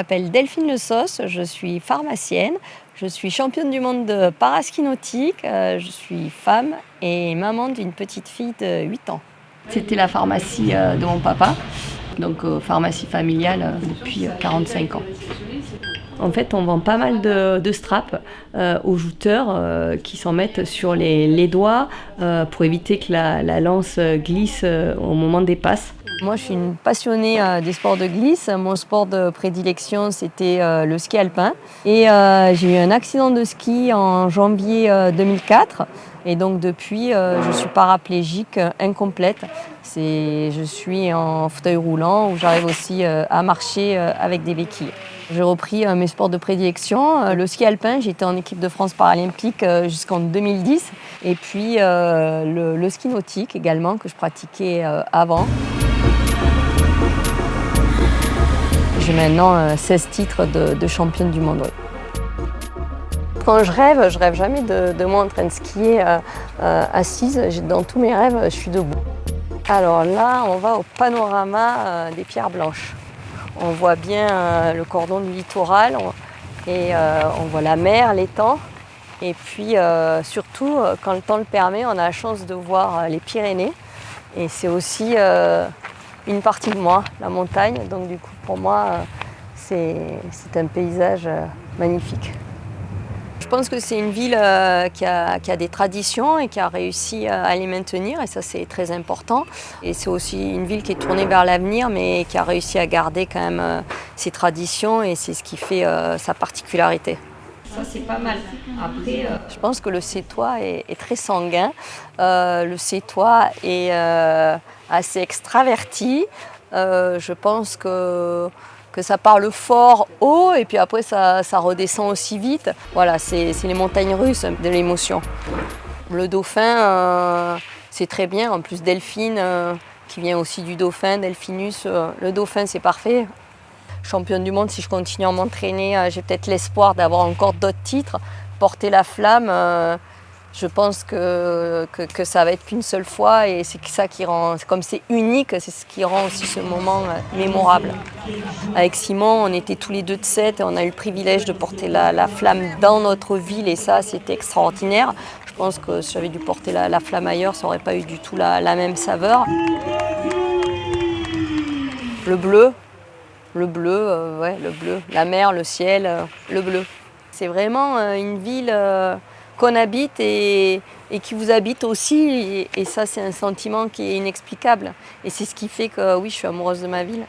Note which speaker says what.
Speaker 1: m'appelle Delphine Le Sauce, je suis pharmacienne, je suis championne du monde de paraski nautique, je suis femme et maman d'une petite fille de 8 ans. C'était la pharmacie de mon papa, donc pharmacie familiale depuis 45 ans. En fait, on vend pas mal de straps aux jouteurs qui s'en mettent sur les doigts pour éviter que la lance glisse au moment des passes. Moi, je suis une passionnée des sports de glisse. Mon sport de prédilection, c'était le ski alpin. Et j'ai eu un accident de ski en janvier 2004. Et donc, depuis, je suis paraplégique incomplète. Je suis en fauteuil roulant où j'arrive aussi à marcher avec des béquilles. J'ai repris mes sports de prédilection. Le ski alpin, j'étais en équipe de France paralympique jusqu'en 2010. Et puis le ski nautique également, que je pratiquais avant. J'ai maintenant 16 titres de championne du monde. Oui. Quand je rêve jamais de moi en train de skier assise. Dans tous mes rêves, je suis debout. Alors là, on va au panorama des Pierres Blanches. On voit bien le cordon du littoral et on voit la mer, l'étang. Et puis surtout, quand le temps le permet, on a la chance de voir les Pyrénées. Et c'est aussi une partie de moi, la montagne. Donc du coup, pour moi, c'est un paysage magnifique. Je pense que c'est une ville qui a des traditions et qui a réussi à les maintenir, et ça c'est très important. Et c'est aussi une ville qui est tournée vers l'avenir, mais qui a réussi à garder quand même ses traditions, et c'est ce qui fait sa particularité. Ça c'est pas mal. Après, je pense que le Sétois est très sanguin. Le Sétois est assez extraverti. Je pense que ça parle fort, haut, et puis après ça redescend aussi vite. Voilà, c'est les montagnes russes de l'émotion. Le dauphin, c'est très bien. En plus, Delphine, qui vient aussi du dauphin, Delphinus, le dauphin, c'est parfait. Championne du monde, si je continue à m'entraîner, j'ai peut-être l'espoir d'avoir encore d'autres titres. Porter la flamme, je pense que ça va être qu'une seule fois, et c'est ça qui rend, comme c'est unique, c'est ce qui rend aussi ce moment mémorable. Avec Simon, on était tous les deux de 7 et on a eu le privilège de porter la flamme dans notre ville, et ça c'était extraordinaire. Je pense que si j'avais dû porter la flamme ailleurs, ça n'aurait pas eu du tout la même saveur. Le bleu, ouais, le bleu, la mer, le ciel, le bleu. C'est vraiment une ville qu'on habite et qui vous habite aussi, et ça c'est un sentiment qui est inexplicable, et c'est ce qui fait que oui, je suis amoureuse de ma ville.